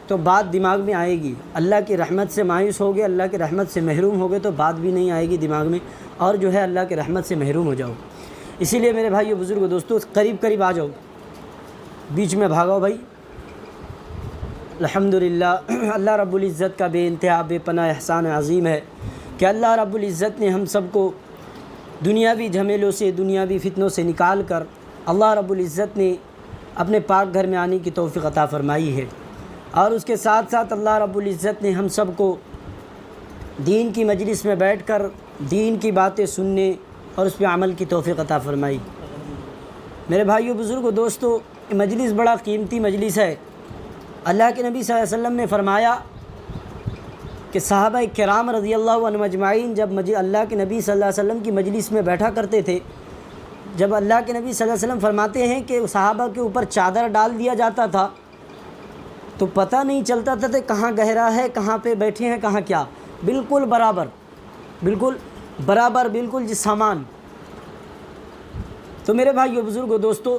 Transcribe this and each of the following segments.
تو بات دماغ میں آئے گی، اللہ کی رحمت سے مایوس ہوگے، اللہ کی رحمت سے محروم ہوگے تو بات بھی نہیں آئے گی دماغ میں، اور جو ہے اللہ کی رحمت سے محروم ہو جاؤ۔ اسی لیے میرے بھائیو بزرگو دوستو، قریب آ جاؤ، بیچ میں بھاگو بھائی۔ الحمدللہ، اللہ رب العزت کا بے انتہا بے پناہ احسان عظیم ہے کہ اللہ رب العزت نے ہم سب کو دنیاوی جھمیلوں سے، دنیاوی فتنوں سے نکال کر اللہ رب العزت نے اپنے پاک گھر میں آنے کی توفیق عطا فرمائی ہے، اور اس کے ساتھ ساتھ اللہ رب العزت نے ہم سب کو دین کی مجلس میں بیٹھ کر دین کی باتیں سننے اور اس پہ عمل کی توفیق عطا فرمائی۔ میرے بھائیو بزرگو دوستو، یہ مجلس بڑا قیمتی مجلس ہے۔ اللہ کے نبی صلی اللہ علیہ وسلم نے فرمایا کہ صحابہ کرام رضی اللہ عنہم اجمعین جب اللہ کے نبی صلی اللہ علیہ وسلم کی مجلس میں بیٹھا کرتے تھے، جب اللہ کے نبی صلی اللہ علیہ وسلم فرماتے ہیں کہ صحابہ کے اوپر چادر ڈال دیا جاتا تھا تو پتہ نہیں چلتا تھا کہ کہاں گہرا ہے، کہاں پہ بیٹھے ہیں، کہاں کیا، بالکل برابر، بالکل جس سامان۔ تو میرے بھائیو بزرگو دوستو،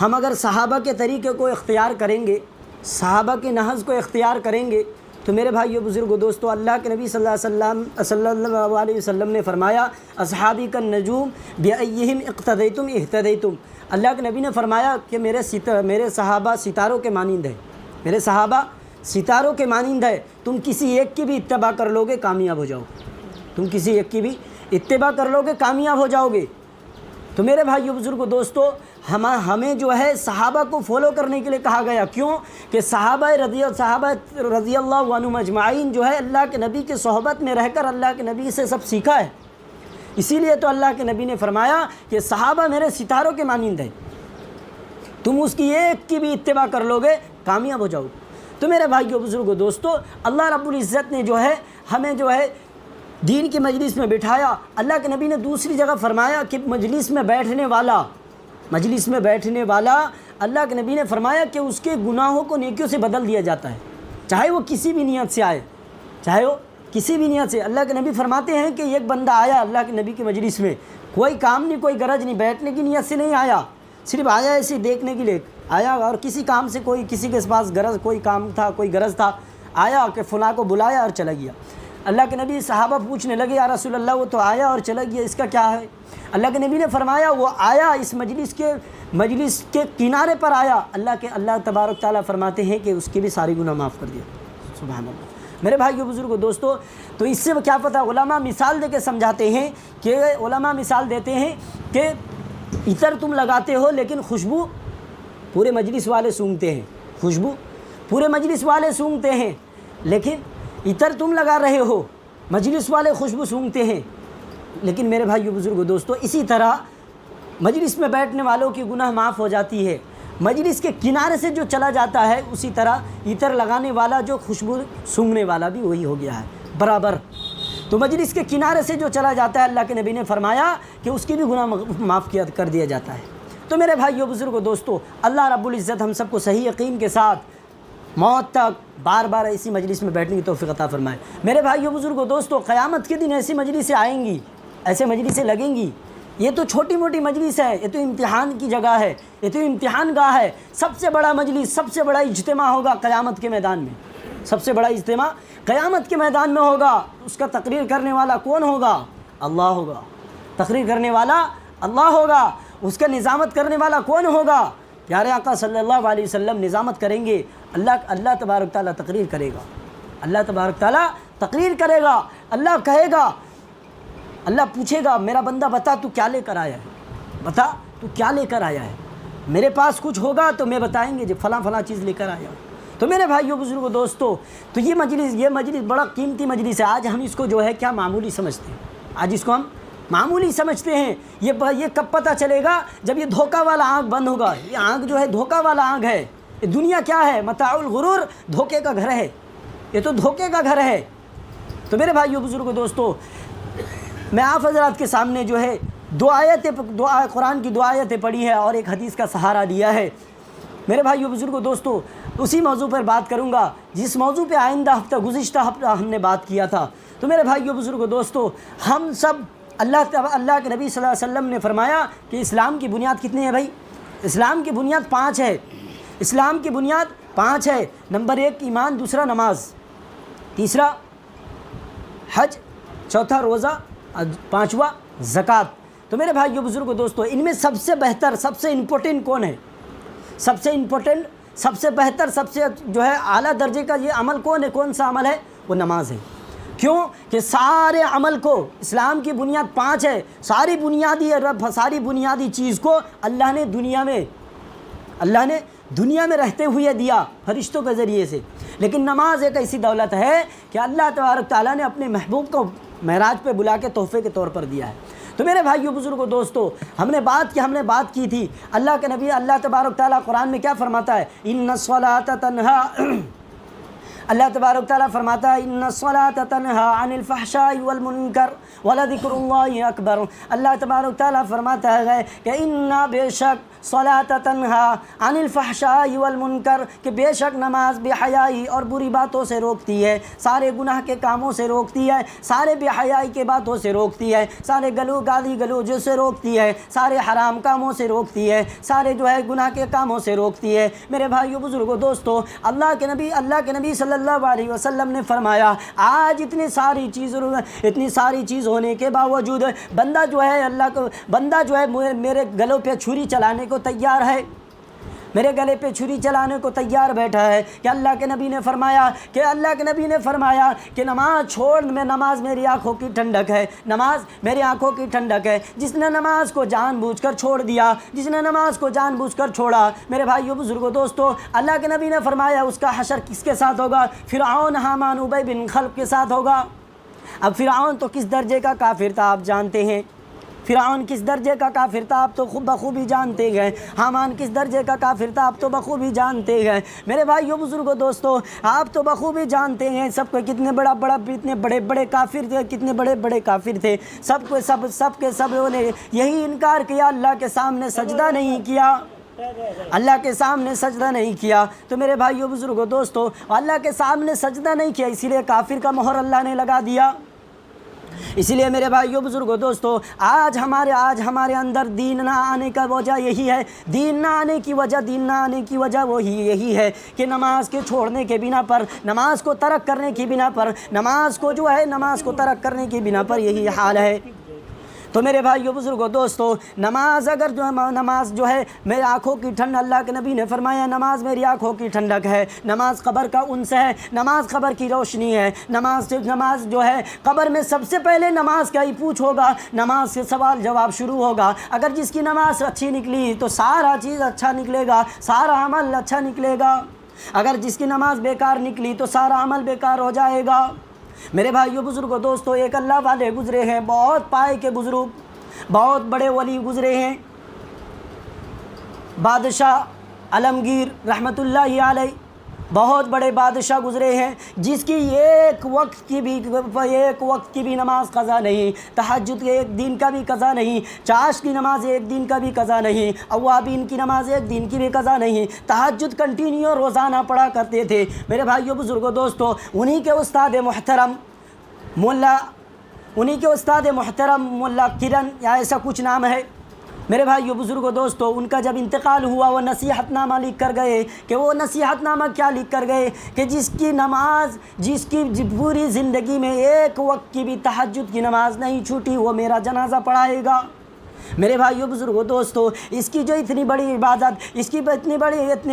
ہم اگر صحابہ کے طریقے کو اختیار کریں گے، صحابہ کے نہج کو اختیار کریں گے، تو میرے بھائیو بزرگو دوستو، اللہ کے نبی صلی اللہ علیہ وسلم نے فرمایا اصحابی کا نجوم بأیہم اقتدیتم اہتدیتم۔ اللہ کے نبی نے فرمایا کہ میرے صحابہ ستاروں کے مانند ہیں، میرے صحابہ ستاروں کے مانند ہے، تم کسی ایک کی بھی اتباع کر لو گے کامیاب ہو جاؤ، تم کسی ایک کی بھی اتباع کر لو گے کامیاب ہو جاؤ گے۔ تو میرے بھائیو بزرگو دوستو، ہمیں جو ہے صحابہ کو فالو کرنے کے لیے کہا گیا، کیوں کہ صحابہ رضی اللہ عنہم اجمعین جو ہے اللہ کے نبی کے صحبت میں رہ کر اللہ کے نبی سے سب سیکھا ہے، اسی لیے تو اللہ کے نبی نے فرمایا کہ صحابہ میرے ستاروں کے مانند ہیں، تم اس کی ایک کی بھی اتباع کر لو گے کامیاب ہو جاؤ۔ تو میرے بھائیو بزرگو دوستو، اللہ رب العزت نے جو ہے ہمیں جو ہے دین کی مجلس میں بٹھایا۔ اللہ کے نبی نے دوسری جگہ فرمایا کہ مجلس میں بیٹھنے والا اللہ کے نبی نے فرمایا کہ اس کے گناہوں کو نیکیوں سے بدل دیا جاتا ہے، چاہے وہ کسی بھی نیت سے آئے، اللہ کے نبی فرماتے ہیں کہ ایک بندہ آیا اللہ کے نبی کی مجلس میں، کوئی کام نہیں، کوئی غرض نہیں، بیٹھنے کی نیت سے نہیں آیا، صرف آیا ایسے دیکھنے کے لیے آیا، اور کسی کام سے کسی کے پاس کوئی کام تھا، کوئی غرض تھا، آیا کہ فلاں کو بلایا اور چلا گیا۔ اللہ کے نبی صحابہ پوچھنے لگے، یا رسول اللہ وہ تو آیا اور چلا گیا، اس کا کیا ہے؟ اللہ کے نبی نے فرمایا وہ آیا اس مجلس کے کنارے پر آیا، اللہ تبارک تعالیٰ فرماتے ہیں کہ اس کے بھی سارے گناہ معاف کر دیا۔ سبحان اللہ۔ میرے بھائیو بزرگو دوستو، تو اس سے کیا پتہ، علماء مثال دے کے سمجھاتے ہیں کہ علماء مثال دیتے ہیں کہ عطر تم لگاتے ہو لیکن خوشبو پورے مجلس والے سونگھتے ہیں، خوشبو پورے مجلس والے سونگھتے ہیں، لیکن عطر تم لگا رہے ہو، مجلس والے خوشبو سونگھتے ہیں۔ لیکن میرے بھائیو بزرگو دوستو، اسی طرح مجلس میں بیٹھنے والوں کی گناہ معاف ہو جاتی ہے، مجلس کے کنارے سے جو چلا جاتا ہے اسی طرح عطر لگانے والا جو خوشبو سونگھنے والا بھی وہی ہو گیا ہے برابر۔ تو مجلس کے کنارے سے جو چلا جاتا ہے، اللہ کے نبی نے فرمایا کہ اس کی بھی گناہ معاف کر دیا جاتا ہے۔ تو میرے بھائیو بزرگو دوستو، اللہ رب العزت ہم سب کو صحیح یقین کے ساتھ موت تک بار ایسی مجلس میں بیٹھنے کی توفیق عطا فرمائے۔ میرے بھائیو بزرگو دوستو، قیامت کے دن ایسی مجلسیں آئیں گی، ایسے مجلسیں لگیں گی۔ یہ تو چھوٹی موٹی مجلس ہے، یہ تو امتحان کی جگہ ہے، یہ تو امتحان گاہ ہے۔ سب سے بڑا مجلس، سب سے بڑا اجتماع ہوگا قیامت کے میدان میں، سب سے بڑا اجتماع قیامت کے میدان میں ہوگا۔ اس کا تقریر کرنے والا کون ہوگا؟ اللہ ہوگا۔ تقریر کرنے والا اللہ ہوگا۔ اس کا نظامت کرنے والا کون ہوگا؟ پیارے آقا صلی اللہ علیہ وسلم نظامت کریں گے، اللہ تبارک تعالیٰ تقریر کرے گا، اللہ تبارک تعالیٰ تقریر کرے گا۔ اللہ کہے گا، اللہ پوچھے گا، میرا بندہ بتا تو کیا لے کر آیا ہے، بتا تو کیا لے کر آیا ہے، میرے پاس کچھ ہوگا تو میں بتائیں گے جو فلاں چیز لے کر آیا ہوں۔ تو میرے بھائیو بزرگو دوستو، تو یہ مجلس بڑا قیمتی مجلس ہے۔ آج ہم اس کو جو ہے کیا معمولی سمجھتے ہیں، آج اس کو ہم معمولی سمجھتے ہیں۔ یہ کب پتہ چلے گا؟ جب یہ دھوکہ والا آنکھ بند ہوگا۔ یہ آنکھ جو ہے دھوکہ والا آنکھ ہے۔ یہ دنیا کیا ہے؟ متاع الغرور، دھوکے کا گھر ہے، یہ تو دھوکے کا گھر ہے۔ تو میرے بھائیو بزرگو دوستو، میں آپ حضرات کے سامنے جو ہے قرآن کی دو آیتیں پڑھی ہے اور ایک حدیث کا سہارا لیا ہے۔ میرے بھائیو بزرگو دوستو، اسی موضوع پر بات کروں گا جس موضوع پہ گزشتہ ہفتہ ہم نے بات کیا تھا۔ تو میرے بھائیو بزرگو دوستو، ہم سب اللہ کے نبی صلی اللہ علیہ وسلم نے فرمایا کہ اسلام کی بنیاد کتنی ہے بھائی؟ اسلام کی بنیاد 5 ہے۔ اسلام کی بنیاد 5 ہے۔ نمبر 1 ایمان، دوسرا نماز، تیسرا حج، چوتھا روزہ، 5واں زکوٰۃ۔ تو میرے بھائیو بزرگوں دوستو، ان میں سب سے بہتر، سب سے امپورٹنٹ کون ہے؟ سب سے امپورٹنٹ، سب سے بہتر، سب سے جو ہے اعلیٰ درجے کا یہ عمل کون ہے؟ کون سا عمل ہے؟ وہ نماز ہے۔ کیوں کہ سارے عمل کو، اسلام کی بنیاد 5 ہے، ساری بنیادی چیز کو اللہ نے دنیا میں رہتے ہوئے دیا فرشتوں کے ذریعے سے، لیکن نماز ایک ایسی دولت ہے کہ اللہ تبارک تعالیٰ نے اپنے محبوب کو معراج پہ بلا کے تحفے کے طور پر دیا ہے۔ تو میرے بھائیو بزرگوں دوستو، ہم نے بات کی تھی، اللہ کے نبی اللہ تبارک تعالیٰ قرآن میں کیا فرماتا ہے؟ ان الصلاۃ تنہی، اللہ تبارک تعالیٰ فرماتا ہے ان الصلاۃ تنہی عن الفحشاء والمنکر ولذکر اللہ اکبر۔ اللہ تبارک تعالیٰ فرماتا ہے کہ بے شک صلاۃ تنہی عن الفحشاء والمنکر، کہ بے شک نماز بے حیائی اور بری باتوں سے روکتی ہے، سارے گناہ کے کاموں سے روکتی ہے، سارے بے حیائی کے باتوں سے روکتی ہے، سارے گالی گلوجوں سے روکتی ہے، سارے حرام کاموں سے روکتی ہے، سارے جو ہے گناہ کے کاموں سے روکتی ہے۔ میرے بھائیو بزرگوں دوستو، اللہ کے نبی صلی اللہ علیہ وسلم نے فرمایا، آج اتنی ساری چیز ہونے کے باوجود بندہ جو ہے میرے گلوں پہ چھری چلانے کو تیار ہے، میرے گلے پہ چھری چلانے کو تیار بیٹھا ہے، کہ اللہ کے نبی نے فرمایا کہ نماز چھوڑ، نماز میری آنکھوں کی ٹھنڈک ہے، نماز میری آنکھوں کی ٹھنڈک ہے۔ جس نے نماز کو جان بوجھ کر چھوڑ دیا، جس نے نماز کو جان بوجھ کر چھوڑا، میرے بھائیو بزرگوں دوستو، اللہ کے نبی نے فرمایا اس کا حشر کس کے ساتھ ہوگا؟ فرعون، حامان، ابی بن خلف کے ساتھ ہوگا۔ اب فرعون تو کس درجے کا کافر تھا آپ جانتے ہیں، فرعون کس درجے کا کافر تھا آپ تو بخوبی جانتے ہیں، حامان کس درجے کا کافر تھا آپ تو بخوبی جانتے ہیں۔ میرے بھائیو بزرگوں دوستو، آپ تو بخوبی جانتے ہیں سب کو، کتنے بڑے کافر تھے، کتنے بڑے کافر تھے، سب کے سب نے یہی انکار کیا، اللہ کے سامنے سجدہ نہیں کیا، اللہ کے سامنے سجدہ نہیں کیا۔ تو میرے بھائیو بزرگوں دوستو، اللہ کے سامنے سجدہ نہیں کیا، اسی لیے کافر کا مہر اللہ نے لگا دیا۔ اسی لیے میرے بھائیو بزرگوں دوستو، آج ہمارے اندر دین نہ آنے کا وجہ یہی ہے، دین نہ آنے کی وجہ وہی یہی ہے کہ نماز کے چھوڑنے کے بنا پر، نماز کو ترک کرنے کی بنا پر، نماز کو ترک کرنے کی بنا پر یہی حال ہے۔ تو میرے بھائیو بزرگوں دوستو، نماز جو ہے میری آنکھوں کی ٹھنڈ، اللہ کے نبی نے فرمایا نماز میری آنکھوں کی ٹھنڈک ہے، نماز قبر کا انس ہے، نماز قبر کی روشنی ہے، نماز جو ہے قبر میں سب سے پہلے نماز کا ہی پوچھ ہوگا، نماز سے سوال جواب شروع ہوگا۔ اگر جس کی نماز اچھی نکلی تو سارا چیز اچھا نکلے گا، سارا عمل اچھا نکلے گا، اگر جس کی نماز بیکار نکلی تو سارا عمل بیکار ہو جائے گا۔ میرے بھائیو بزرگوں دوستو، ایک اللہ والے گزرے ہیں، بہت پائے کے بزرگ، بہت بڑے ولی گزرے ہیں، بادشاہ عالمگیر رحمۃ اللہ علیہ، بہت بڑے بادشاہ گزرے ہیں، جس کی ایک وقت کی بھی نماز قضا نہیں، تہجد کے ایک دن کا بھی قضا نہیں، چاش کی نماز ایک دن کا بھی قضا نہیں، اوابین کی نماز ایک دن کی بھی قضا نہیں، تہجد کنٹینیو روزانہ پڑھا کرتے تھے۔ میرے بھائیو بزرگوں دوستو، انہی کے استاد محترم ملا کرن یا ایسا کچھ نام ہے، میرے بھائیو بزرگوں دوستو، ان کا جب انتقال ہوا وہ نصیحت نامہ لکھ کر گئے، کہ وہ نصیحت نامہ کیا لکھ کر گئے کہ جس کی پوری زندگی میں ایک وقت کی بھی تہجد کی نماز نہیں چھوٹی، وہ میرا جنازہ پڑھائے گا۔ میرے بھائیو بزرگوں دوستو، اس کی جو اتنی بڑی عبادت، اس کی اتنے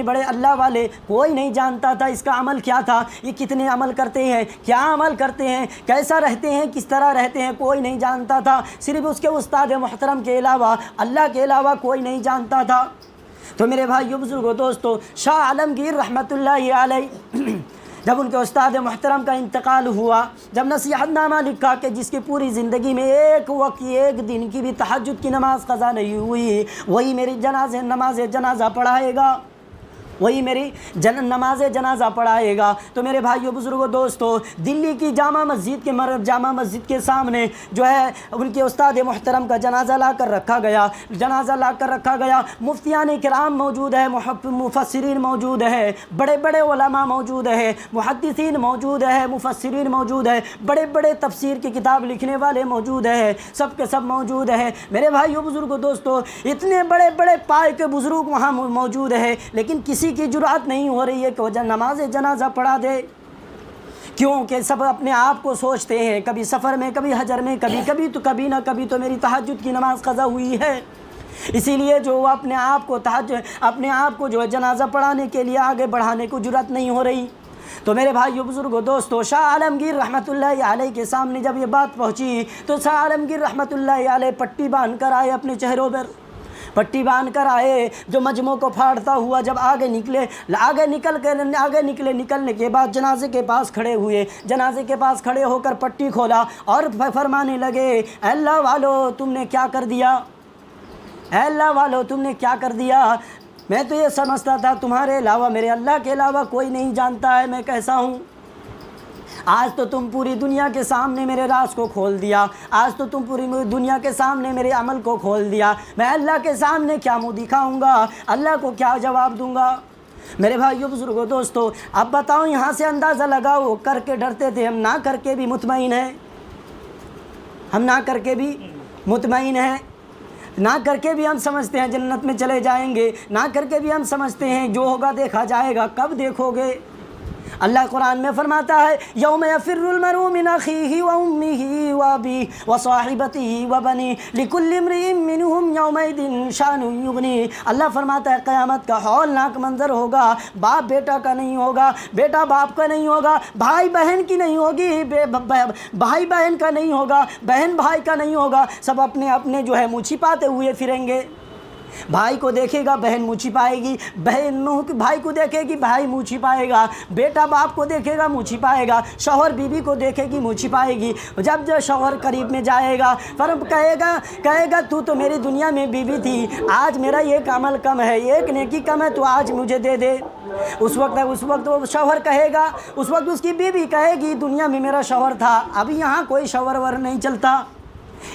بڑے اللہ والے کوئی نہیں جانتا تھا اس کا عمل کیا تھا، یہ کتنے عمل کرتے ہیں، کیا عمل کرتے ہیں، کیسا رہتے ہیں، کس طرح رہتے ہیں، کوئی نہیں جانتا تھا، صرف اس کے استاد محترم کے علاوہ، اللہ کے علاوہ کوئی نہیں جانتا تھا۔ تو میرے بھائیو بزرگوں دوستو، شاہ عالمگیر رحمۃ اللہ علیہ جب ان کے استاد محترم کا انتقال ہوا، جب نصیحت نامہ لکھا کہ جس کی پوری زندگی میں ایک وقت ایک دن کی بھی تہجد کی نماز قضا نہیں ہوئی، وہی میری نماز جنازہ پڑھائے گا، وہی میری نماز جنازہ پڑھائے گا۔ تو میرے بھائیو بزرگوں دوستو، دلی کی جامع مسجد کے سامنے جو ہے ان کے استاد محترم کا جنازہ لا کر رکھا گیا، مفتیان کرام موجود ہے، مفسرین موجود ہے، بڑے بڑے علماء موجود ہے، محدثین موجود ہے، مفسرین موجود ہے، بڑے بڑے تفسیر کی کتاب لکھنے والے موجود ہیں، سب کے سب موجود ہے۔ میرے بھائیو بزرگوں دوستو، اتنے بڑے بڑے پائے کے بزرگ وہاں موجود ہے، لیکن کسی کسی کی جرأت نہیں ہو رہی ہے کہ وہ نماز جنازہ پڑھا دے، کیونکہ سب اپنے آپ کو سوچتے ہیں کبھی سفر میں، کبھی حجر میں، کبھی نہ کبھی تو میری تہجد کی نماز قضا ہوئی ہے، اسی لیے جو وہ اپنے آپ کو جو ہے جنازہ پڑھانے کے لیے آگے بڑھانے کو جرأت نہیں ہو رہی۔ تو میرے بھائیو بزرگوں دوستو، شاہ عالمگیر رحمۃ اللہ علیہ کے سامنے جب یہ بات پہنچی تو شاہ عالمگیر رحمۃ اللہ علیہ پٹی باندھ کر آئے، اپنے چہروں پر پٹی باندھ کر آئے، جو مجمع کو پھاڑتا ہوا جب آگے نکلنے کے بعد جنازے کے پاس کھڑے ہوئے، جنازے کے پاس کھڑے ہو کر پٹی کھولا اور فرمانے لگے، اے اللہ والو تم نے کیا کر دیا، اے اللہ والو تم نے کیا کر دیا، میں تو یہ سمجھتا تھا تمہارے علاوہ، میرے اللہ کے علاوہ کوئی نہیں جانتا ہے میں کیسا ہوں، آج تو تم پوری دنیا کے سامنے میرے راز کو کھول دیا، آج تو تم پوری دنیا کے سامنے میرے عمل کو کھول دیا، میں اللہ کے سامنے کیا منہ دکھاؤں گا، اللہ کو کیا جواب دوں گا۔ میرے بھائیو بزرگوں دوستو، اب بتاؤ یہاں سے اندازہ لگاؤ، کر کے ڈرتے تھے ہم، نہ کر کے بھی مطمئن ہیں، ہم نہ کر کے بھی مطمئن ہیں، نہ کر کے بھی ہم سمجھتے ہیں جنت میں چلے جائیں گے، نہ کر کے بھی ہم سمجھتے ہیں جو ہوگا دیکھا جائے گا، کب دیکھو گے؟ اللہ قرآن میں فرماتا ہے، یوم یفر المرء من اخیہ وامہ وابیہ وصاحبتہ وبنیہ لکل امرئ منہم یومئذ شأن یغنیہ۔ اللہ فرماتا ہے قیامت کا ہولناک منظر ہوگا، باپ بیٹا کا نہیں ہوگا، بیٹا باپ کا نہیں ہوگا، بھائی بہن کی نہیں ہوگی، بھائی بہن کا نہیں ہوگا، بہن بھائی کا نہیں ہوگا، سب اپنے اپنے جو ہے منہ چھپاتے ہوئے پھریں گے۔ بھائی کو دیکھے گا بہن منہ چھپائے گی، بہن بھائی کو دیکھے گی بھائی منہ چھپائے گا، بیٹا باپ کو دیکھے گا منہ چھپائے گا، شوہر بیوی کو دیکھے گی منہ چھپائے گی۔ جب شوہر قریب میں جائے گا کہے گا تو تو میری دنیا میں بیوی تھی، آج میرا ایک عمل کم ہے، ایک نیکی کم ہے، تو آج مجھے دے دے۔ اس وقت وہ شوہر کہے گا، اس وقت اس کی بیوی کہے گی دنیا میں میرا شوہر تھا، ابھی یہاں کوئی شوہر ور نہیں چلتا،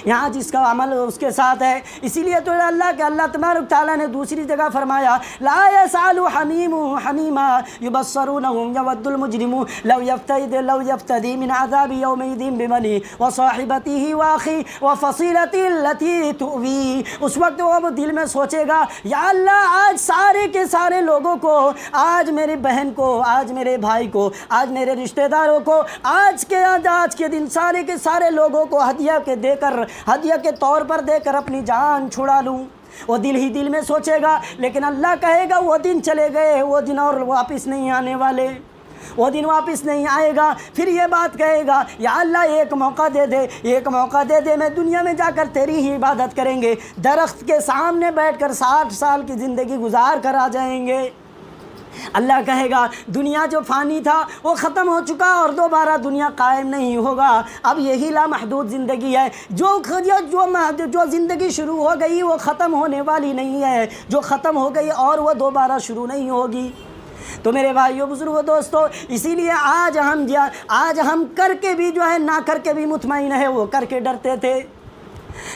یہاں جس کا عمل اس کے ساتھ ہے۔ اسی لیے تو اللہ تبارک تعالیٰ نے دوسری جگہ فرمایا، لا يسأل حمیم حمیما یبصرونہم یود المجرم لو یفتدی من عذاب یومئذ ببنیہ وصاحبتہ واخیہ وفصیلتہ التی تؤویہ۔ اس وقت وہ دل میں سوچے گا، یا اللہ آج سارے کے سارے لوگوں کو، آج میری بہن کو، آج میرے بھائی کو، آج میرے رشتہ داروں کو، آج کے دن سارے کے سارے لوگوں کو ہدیہ کے طور پر دے کر اپنی جان چھڑا لوں۔ وہ دل ہی دل میں سوچے گا، لیکن اللہ کہے گا وہ دن چلے گئے، وہ دن اور واپس نہیں آنے والے، وہ دن واپس نہیں آئے گا۔ پھر یہ بات کہے گا، یا اللہ ایک موقع دے دے، ایک موقع دے دے، میں دنیا میں جا کر تیری ہی عبادت کریں گے، درخت کے سامنے بیٹھ کر 60 سال کی زندگی گزار کر آ جائیں گے۔ اللہ کہے گا دنیا جو فانی تھا وہ ختم ہو چکا اور دوبارہ دنیا قائم نہیں ہوگا، اب یہی لامحدود زندگی ہے، جو زندگی شروع ہو گئی وہ ختم ہونے والی نہیں ہے، جو ختم ہو گئی اور وہ دوبارہ شروع نہیں ہوگی۔ تو میرے بھائیو بزرگوں دوستو، اسی لیے آج ہم کر کے بھی جو ہے نہ کر کے بھی مطمئن ہے، وہ کر کے ڈرتے تھے۔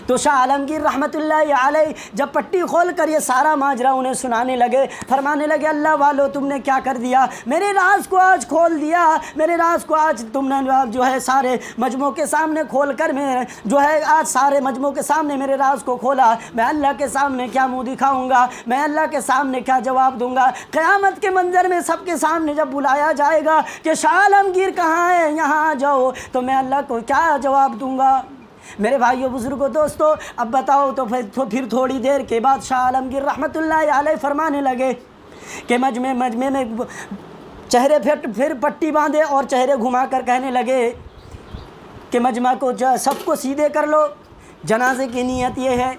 تو شاہ عالمگیر رحمۃ اللہ علیہ جب پٹی کھول کر یہ سارا ماجرا انہیں سنانے لگے، فرمانے لگے، اللہ والو تم نے کیا کر دیا، میرے راز کو آج کھول دیا، میرے راز کو آج تم نے جو ہے سارے مجموع کے سامنے کھول کر، میں جو ہے آج سارے مجموع کے سامنے میرے راز کو کھولا، میں اللہ کے سامنے کیا منہ دکھاؤں گا، میں اللہ کے سامنے کیا جواب دوں گا۔ قیامت کے منظر میں سب کے سامنے جب بلایا جائے گا کہ شاہ عالمگیر کہاں ہے، یہاں آ جاؤ، تو میں اللہ کو کیا جواب دوں گا۔ میرے بھائیو بزرگوں دوستو، اب بتاؤ تو پھر تھوڑی دیر کے بعد شاہ عالمگیر رحمۃ اللہ علیہ فرمانے لگے کہ مجمع میں چہرے پھر پٹی باندھے اور چہرے گھما کر کہنے لگے کہ مجمع کو سب کو سیدھے کر لو، جنازے کی نیت یہ ہے،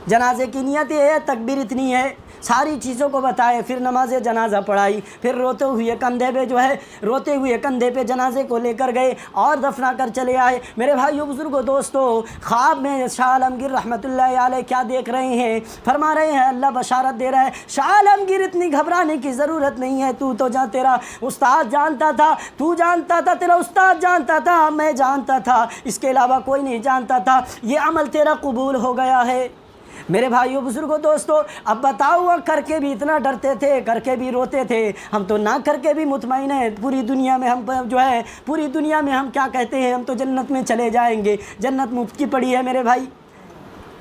جنازے کی نیت یہ ہے، تکبیر اتنی ہے، ساری چیزوں کو بتائے، پھر نماز جنازہ پڑھائی، پھر روتے ہوئے کندھے پہ جنازے کو لے کر گئے اور دفنا کر چلے آئے۔ میرے بھائیو بزرگوں دوستو، خواب میں شاہ عالمگیر رحمۃ اللہ علیہ کیا دیکھ رہے ہیں، فرما رہے ہیں، اللہ بشارت دے رہا ہے، شاہ عالمگیر اتنی گھبرانے کی ضرورت نہیں ہے، تو تیرا استاد جانتا تھا، تو جانتا تھا، تیرا استاد جانتا تھا، میں جانتا تھا، اس کے علاوہ کوئی نہیں جانتا تھا، یہ عمل تیرا قبول ہو گیا ہے۔ میرے بھائیو بزرگوں دوستو، اب بتاؤ کر کے بھی اتنا ڈرتے تھے، کر کے بھی روتے تھے، ہم تو نہ کر کے بھی مطمئن ہیں، پوری دنیا میں ہم کیا کہتے ہیں، ہم تو جنت میں چلے جائیں گے، جنت مفت کی پڑی ہے میرے بھائی۔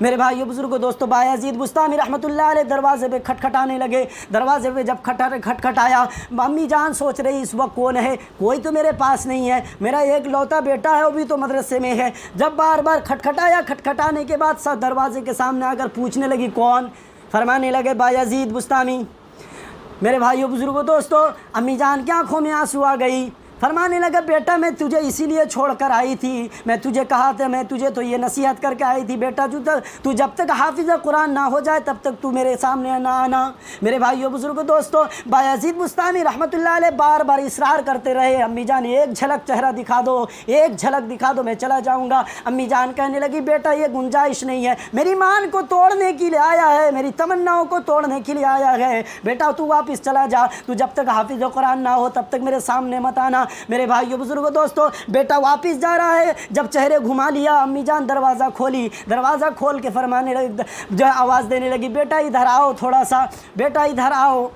میرے بھائیو بزرگوں دوستو، بایزید بستامی رحمۃ اللہ علیہ دروازے پہ کھٹکھٹانے لگے۔ دروازے پہ جب کھٹکھٹایا، امی جان سوچ رہی اس وقت کون ہے، کوئی تو میرے پاس نہیں ہے، میرا ایک لوتا بیٹا ہے وہ بھی تو مدرسے میں ہے۔ جب بار بار کھٹکھٹایا، کھٹکھٹانے کے بعد سب دروازے کے سامنے آ کر پوچھنے لگی کون؟ فرمانے لگے بایزید بستامی۔ میرے بھائیو بزرگوں دوستو، امی جان کی آنکھوں میں آنسو آ گئی۔ فرمانے لگا بیٹا میں تجھے اسی لیے چھوڑ کر آئی تھی، میں تجھے کہا تھا، میں تجھے تو یہ نصیحت کر کے آئی تھی بیٹا تو جب تک حافظ قرآن نہ ہو جائے تب تک تو میرے سامنے نہ آنا۔ میرے بھائیو بزرگوں دوستو، بایزید بستامی رحمۃ اللہ علیہ بار بار اصرار کرتے رہے، امی جان ایک جھلک چہرہ دکھا دو، ایک جھلک دکھا دو، میں چلا جاؤں گا۔ امی جان کہنے لگی بیٹا یہ گنجائش نہیں ہے، میری مان کو توڑنے کے لیے آیا ہے، میری تمناؤں کو توڑنے کے لیے آیا ہے، بیٹا تو واپس چلا جا، تو جب تک حافظ قرآن نہ ہو تب تک میرے سامنے مت آنا۔ میرے بھائیو بزرگوں دوستو، بیٹا واپس جا رہا ہے، جب چہرے گھما لیا، امی جان دروازہ کھولی، دروازہ کھول کے فرمانے لگی، جو آواز دینے لگی بیٹا ادھر آؤ تھوڑا سا، بیٹا ادھر آؤ۔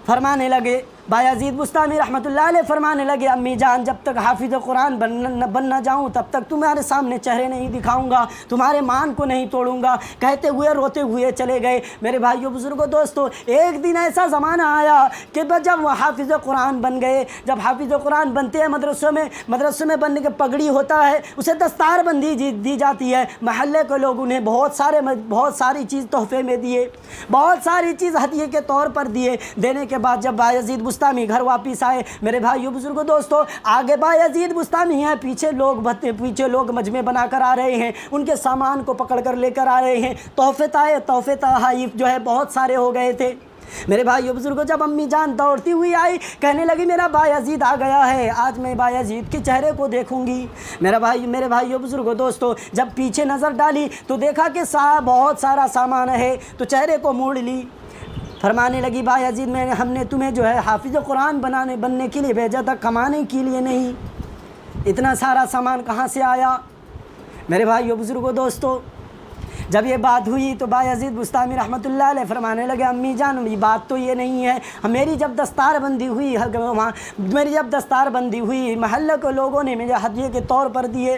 فرمانے لگے بایزید بستامی رحمۃ اللہ علیہ فرمانے لگے امی جان جب تک حافظ قرآن بن نہ جاؤں تب تک تمہارے سامنے چہرے نہیں دکھاؤں گا، تمہارے مان کو نہیں توڑوں گا۔ کہتے ہوئے روتے ہوئے چلے گئے۔ میرے بھائیو بزرگوں دوستو، ایک دن ایسا زمانہ آیا کہ جب وہ حافظ قرآن بن گئے، جب حافظ قرآن بنتے ہیں مدرسوں میں بننے کے پگڑی ہوتا ہے، اسے دستار بندی دی جاتی ہے۔ محلے کے لوگ انہیں بہت ساری چیز تحفے میں دیے، بہت ساری چیز ہدیے کے طور پر دیے۔ دینے کے بعد جب بایزید بستامی گھر واپس آئے، میرے بھائیو بزرگوں دوستو، آگے بایزید بستامی ہیں، پیچھے لوگ مجمع بنا کر آ رہے ہیں، ان کے سامان کو پکڑ کر لے کر آ رہے ہیں۔ تحفے تحائف جو ہے بہت سارے ہو گئے تھے۔ میرے بھائیو بزرگوں، جب امی جان دوڑتی ہوئی آئی، کہنے لگی میرا بایزید آ گیا ہے، آج میں بایزید کے چہرے کو دیکھوں گی۔ میرے بھائیو بزرگوں دوستو، جب پیچھے نظر ڈالی تو دیکھا کہ بہت سارا سامان ہے، تو چہرے کو موڑ لی۔ فرمانے لگی بایزید ہم نے تمہیں جو ہے حافظ قرآن بننے کے لیے بھیجا تھا، کمانے کے لیے نہیں، اتنا سارا سامان کہاں سے آیا؟ میرے بھائیو بزرگوں دوستو، جب یہ بات ہوئی تو بایزید بستامی رحمۃ اللہ علیہ فرمانے لگے امی جان یہ بات تو یہ نہیں ہے، میری جب دستار بندی ہوئی محلہ کے لوگوں نے مجھے ہدیے کے طور پر دیے۔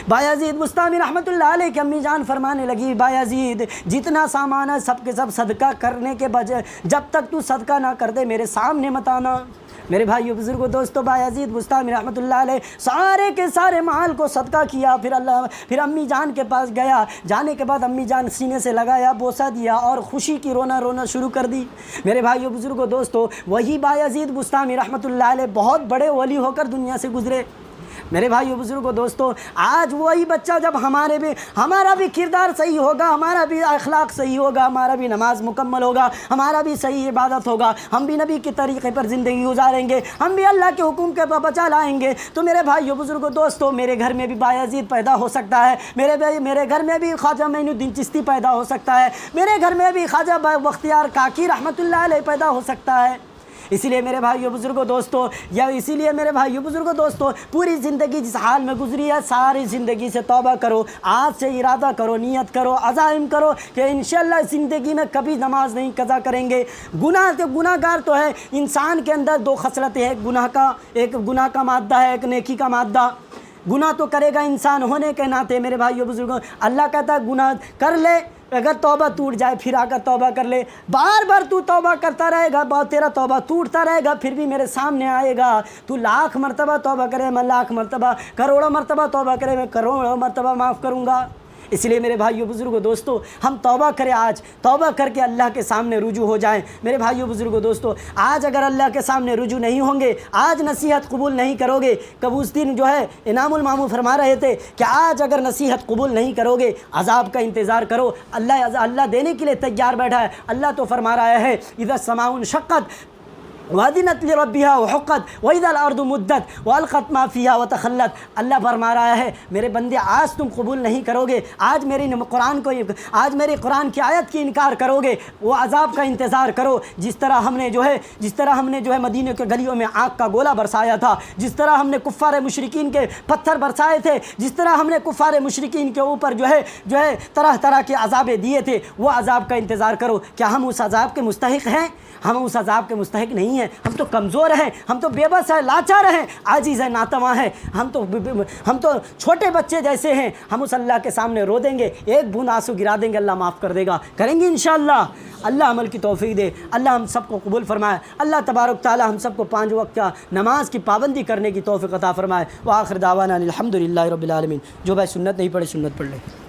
بایزید بستامی رحمۃ اللہ علیہ کی امی جان فرمانے لگی بایزید جتنا سامان ہے سب کے سب صدقہ کرنے کے بجائے جب تک تو صدقہ نہ کر دے میرے سامنے مت آنا۔ میرے بھائیو بزرگوں دوستو، بایزید بستامی رحمۃ اللہ علیہ سارے کے سارے مال کو صدقہ کیا، پھر امی جان کے پاس گیا۔ جانے کے بعد امی جان سینے سے لگایا، بوسہ دیا اور خوشی کی رونا شروع کر دی۔ میرے بھائیو بزرگوں دوستو، وہی بایزید بستامی رحمۃ اللہ علیہ بہت بڑے ولی ہو کر دنیا سے گزرے۔ میرے بھائیو بزرگوں دوستو، آج وہی بچہ جب ہمارا بھی کردار صحیح ہوگا، ہمارا بھی اخلاق صحیح ہوگا، ہمارا بھی نماز مکمل ہوگا، ہمارا بھی صحیح عبادت ہوگا، ہم بھی نبی کے طریقے پر زندگی گزاریں گے، ہم بھی اللہ کے حکم کے بچا لائیں گے، تو میرے بھائیو بزرگوں دوستو میرے گھر میں بھی بایزید پیدا ہو سکتا ہے، میرے گھر میں بھی خواجہ معین الدین چشتی پیدا ہو سکتا ہے، میرے گھر میں بھی خواجہ بختیار کاکی رحمۃ اللہ علیہ پیدا ہو سکتا ہے۔ اسی لیے میرے بھائیو بزرگوں دوستو پوری زندگی جس حال میں گزری ہے ساری زندگی سے توبہ کرو، آج سے ارادہ کرو، نیت کرو، عزائم کرو کہ انشاءاللہ زندگی میں کبھی نماز نہیں قضا کریں گے۔ گناہ گار تو ہے، انسان کے اندر دو خصلتیں ہیں، ایک گناہ کا مادہ ہے، ایک نیکی کا مادہ۔ گناہ تو کرے گا انسان ہونے کے ناطے میرے بھائیو بزرگوں، اللہ کہتا ہے گناہ کر لے، اگر توبہ ٹوٹ جائے پھر آ کر توبہ کر لے، بار بار تو توبہ کرتا رہے گا، تیرا توبہ ٹوٹتا رہے گا، پھر بھی میرے سامنے آئے گا۔ تو لاکھ مرتبہ توبہ کرے میں لاکھ مرتبہ، کروڑوں مرتبہ توبہ کرے میں کروڑوں مرتبہ معاف کروں گا۔ اس لیے میرے بھائیو بزرگوں دوستو، ہم توبہ کریں، آج توبہ کر کے اللہ کے سامنے رجوع ہو جائیں۔ میرے بھائیو بزرگوں دوستو، آج اگر اللہ کے سامنے رجوع نہیں ہوں گے، آج نصیحت قبول نہیں کرو گے، کب اس دن جو ہے انعام المامو فرما رہے تھے کہ آج اگر نصیحت قبول نہیں کرو گے عذاب کا انتظار کرو، اللہ دینے کے لیے تیار بیٹھا ہے۔ اللہ تو فرما رہا ہے اذا السماء انشقت وَأَذِنَتْ لِرَبِّهَا وَحُقَّتْ وَإِذَا الْأَرْضُ مُدَّتْ وَأَلْقَتْ مَا فِيهَا وَتَخَلَّتْ۔ اللہ فرما رہا ہے میرے بندے آج تم قبول نہیں کرو گے، آج میری قرآن کی آیت کی انکار کرو گے، وہ عذاب کا انتظار کرو۔ جس طرح ہم نے جو ہے مدینے کے گلیوں میں آگ کا گولہ برسایا تھا، جس طرح ہم نے کفار مشرکین کے پتھر برسائے تھے، جس طرح ہم نے کفار مشرکین کے اوپر جو ہے طرح کے عذابیں دیے تھے، وہ عذاب کا انتظار کرو۔ کیا ہم اس عذاب کے مستحق ہیں؟ ہم اس عذاب کے مستحق نہیں ہیں۔ ہیں، ہم تو کمزور ہیں، ہم تو بے بس ہیں، لاچار ہیں، عاجز ہیں، ناتواں ہیں، ہم تو چھوٹے بچے جیسے ہیں، ہم اس اللہ کے سامنے رو دیں گے، ایک بوند آنسو گرا دیں گے، اللہ معاف کر دے گا، کریں گے انشاءاللہ۔ اللہ عمل کی توفیق دے، اللہ ہم سب کو قبول فرمائے، اللہ تبارک تعالی ہم سب کو 5 وقت کا نماز کی پابندی کرنے کی توفیق عطا فرمائے۔ وآخر دعوانا الحمدللہ رب العالمین۔ جو بھائی سنت نہیں پڑھے سنت پڑھ لے۔